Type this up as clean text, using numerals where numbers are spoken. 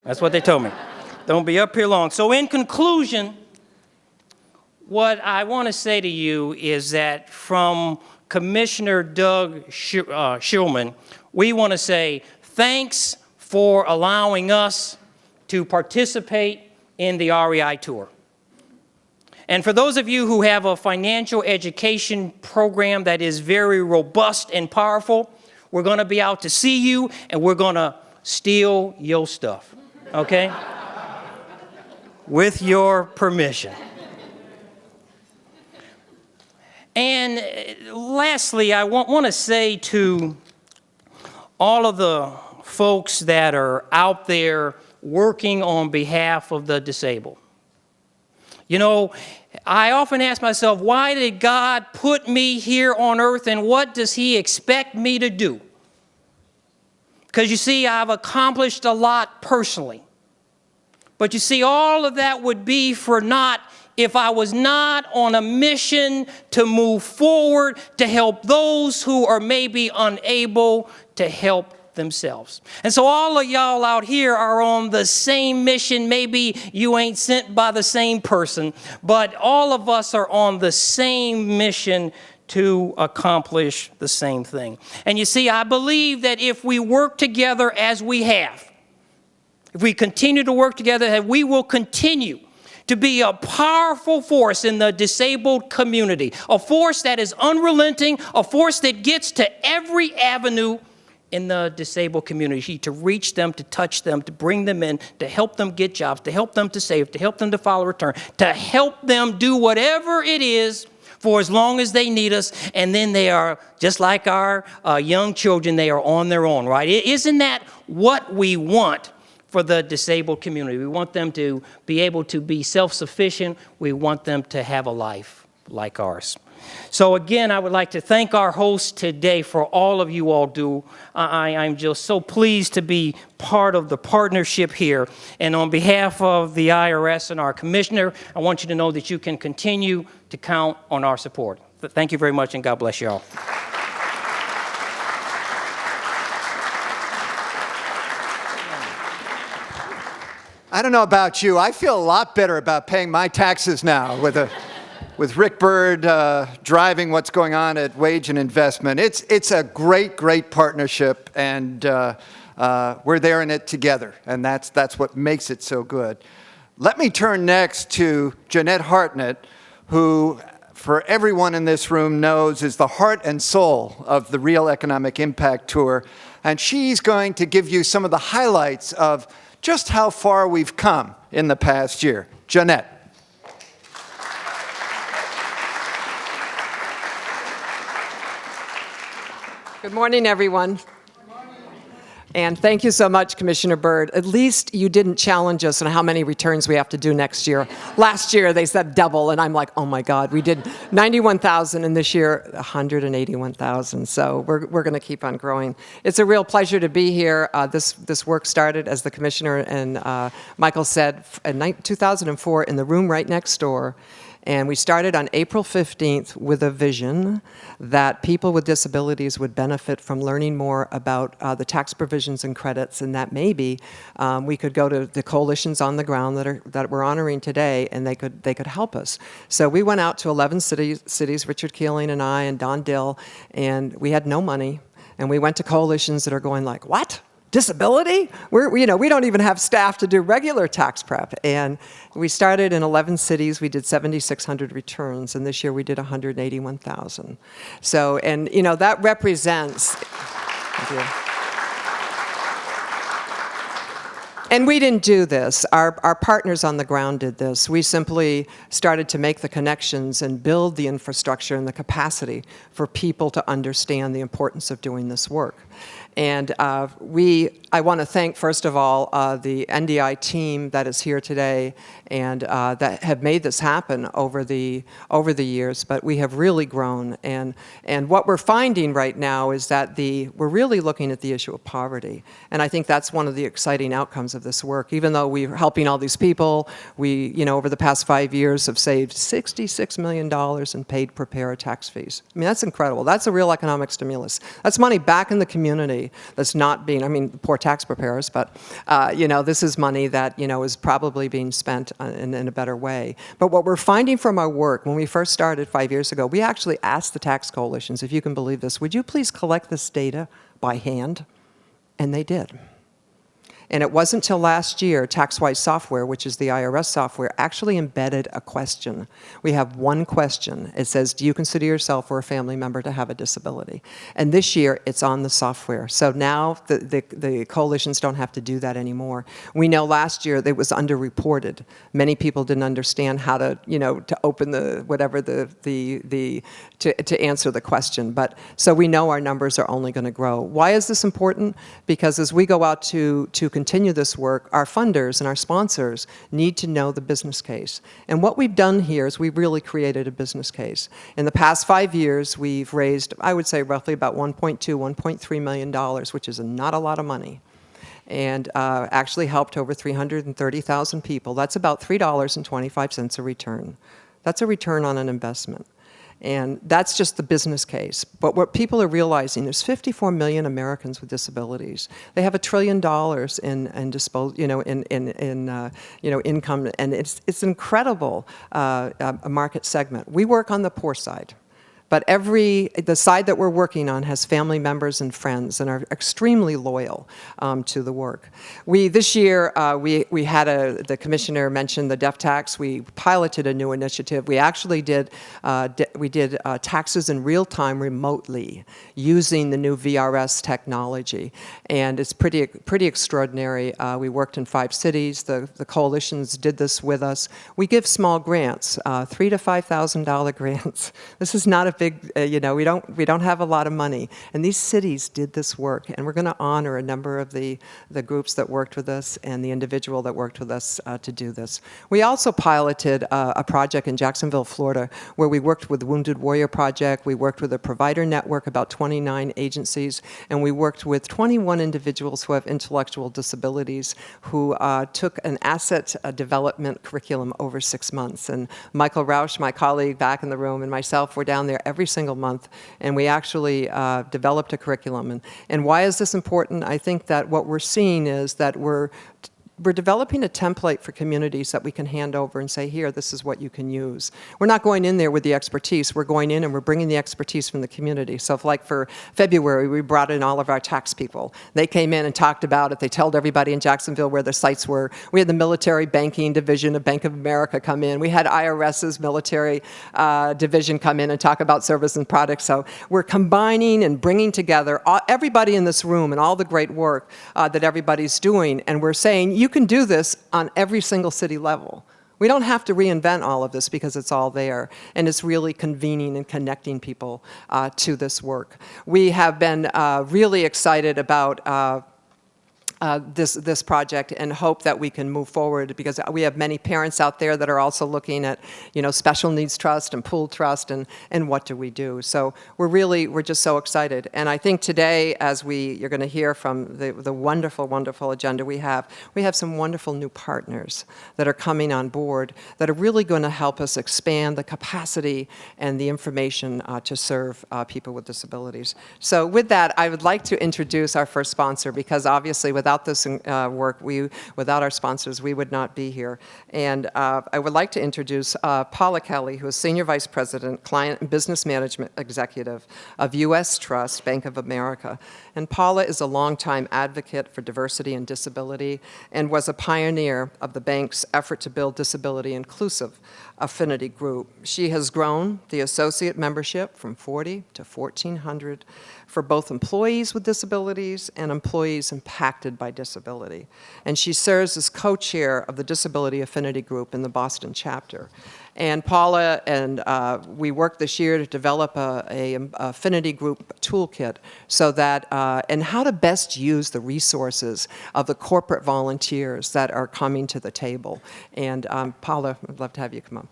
That's what they told me. Don't be up here long. So in conclusion, what I want to say to you is that from Commissioner Doug Shulman, we want to say thanks for allowing us to participate in the REI Tour. And for those of you who have a financial education program that is very robust and powerful, we're going to be out to see you, and we're going to steal your stuff, okay? With your permission. And lastly, I want to say to all of the folks that are out there working on behalf of the disabled. You know, I often ask myself, why did God put me here on earth, and what does He expect me to do? Because you see, I've accomplished a lot personally. But you see, all of that would be for naught if I was not on a mission to move forward to help those who are maybe unable to help themselves. And so all of y'all out here are on the same mission. Maybe you ain't sent by the same person, but all of us are on the same mission to accomplish the same thing. And you see, I believe that if we work together as we have, if we continue to work together, that we will continue to be a powerful force in the disabled community, a force that is unrelenting, a force that gets to every avenue in the disabled community, to reach them, to touch them, to bring them in, to help them get jobs, to help them to save, to help them to file a return, to help them do whatever it is for as long as they need us, and then they are, just like our young children, they are on their own, right? Isn't that what we want for the disabled community? We want them to be able to be self-sufficient. We want them to have a life like ours. So again, I would like to thank our hosts today for all of you all do. I'm just so pleased to be part of the partnership here. And on behalf of the IRS and our commissioner, I want you to know that you can continue to count on our support. Thank you very much, and God bless you all. I don't know about you. I feel a lot better about paying my taxes now with Rick Bird driving what's going on at Wage and Investment. It's a great, great partnership, and we're there in it together, and that's what makes it so good. Let me turn next to Jeanette Hartnett, who, for everyone in this room knows, is the heart and soul of the Real Economic Impact Tour, and she's going to give you some of the highlights of just how far we've come in the past year. Jeanette. Good morning, everyone. Good morning. And thank you so much, Commissioner Bird. At least you didn't challenge us on how many returns we have to do next year. Last year, they said double, and I'm like, oh my God, we did 91,000, and this year, 181,000. So we're going to keep on growing. It's a real pleasure to be here. This work started, as the Commissioner and Michael said, in 2004 in the room right next door. And we started on April 15th with a vision that people with disabilities would benefit from learning more about the tax provisions and credits, and that maybe we could go to the coalitions on the ground that we're honoring today, and they could help us. So we went out to 11 cities, Richard Keeling and I and Don Dill, and we had no money, and we went to coalitions that are going like, what? Disability? We don't even have staff to do regular tax prep. And we started in 11 cities. We did 7,600 returns, and this year we did 181,000. So, and that represents. Thank you. And we didn't do this. Our partners on the ground did this. We simply started to make the connections and build the infrastructure and the capacity for people to understand the importance of doing this work. And I want to thank, first of all, the NDI team that is here today and that have made this happen over the years. But we have really grown, and what we're finding right now is that we're really looking at the issue of poverty, and I think that's one of the exciting outcomes of this work. Even though we're helping all these people, we over the past 5 years have saved $66 million in paid preparer tax fees. I mean, that's incredible. That's a real economic stimulus. That's money back in the community. disability that's not being, I mean, poor tax preparers, but, this is money that, is probably being spent in a better way. But what we're finding from our work, when we first started 5 years ago, we actually asked the tax coalitions, if you can believe this, would you please collect this data by hand? And they did. And it wasn't until last year, TaxWise software, which is the IRS software, actually embedded a question. We have one question. It says, do you consider yourself or a family member to have a disability? And this year, it's on the software. So now the coalitions don't have to do that anymore. We know last year it was underreported. Many people didn't understand how to, to open the, whatever to answer the question. But so we know our numbers are only going to grow. Why is this important? Because as we go out to continue this work, our funders and our sponsors need to know the business case. And what we've done here is we've really created a business case. In the past 5 years, we've raised, I would say, roughly about $1.2, $1.3 million, which is not a lot of money, and actually helped over 330,000 people. That's about $3.25 a return. That's a return on an investment. And that's just the business case. But what people are realizing, there's 54 million Americans with disabilities. They have $1 trillion in income, and it's incredible market segment. We work on the poor side. But the side that we're working on has family members and friends and are extremely loyal to the work. This year, we had the commissioner mentioned the death tax. We piloted a new initiative. We actually did taxes in real time remotely using the new VRS technology. And it's pretty extraordinary. We worked in 5 cities. The coalitions did this with us. We give small grants, $3,000 to $5,000 grants. This is not a big, we don't have a lot of money. And these cities did this work, and we're going to honor a number of the groups that worked with us and the individual that worked with us to do this. We also piloted a project in Jacksonville, Florida, where we worked with the Wounded Warrior Project. We worked with a provider network, about 29 agencies, and we worked with 21 individuals who have intellectual disabilities who took an asset development curriculum over 6 months. And Michael Rausch, my colleague back in the room, and myself were down there every single month, and we actually developed a curriculum. And why is this important? I think that what we're seeing is that we're developing a template for communities that we can hand over and say, here, this is what you can use. We're not going in there with the expertise. We're going in and we're bringing the expertise from the community. So if, like for February, we brought in all of our tax people. They came in and talked about it. They told everybody in Jacksonville where their sites were. We had the military banking division of Bank of America come in. We had IRS's military division come in and talk about service and products. So we're combining and bringing together everybody in this room and all the great work that everybody's doing. And we're saying, you can do this on every single city level. We don't have to reinvent all of this because it's all there, and it's really convening and connecting people to this work. We have been really excited about this project and hope that we can move forward, because we have many parents out there that are also looking at, special needs trust and pooled trust and what do we do. So we're just so excited. And I think today, as you're going to hear from the wonderful, wonderful agenda we have some wonderful new partners that are coming on board that are really going to help us expand the capacity and the information to serve people with disabilities. So with that, I would like to introduce our first sponsor, because obviously without this work, without our sponsors, we would not be here. And I would like to introduce Paula Kelly, who is Senior Vice President, Client and Business Management Executive of U.S. Trust, Bank of America. And Paula is a longtime advocate for diversity and disability and was a pioneer of the bank's effort to build disability-inclusive affinity group. She has grown the associate membership from 40 to 1,400 for both employees with disabilities and employees impacted by disability. And she serves as co-chair of the Disability Affinity Group in the Boston chapter. And Paula and we worked this year to develop a affinity group toolkit so that, and how to best use the resources of the corporate volunteers that are coming to the table. And Paula, I'd love to have you come up.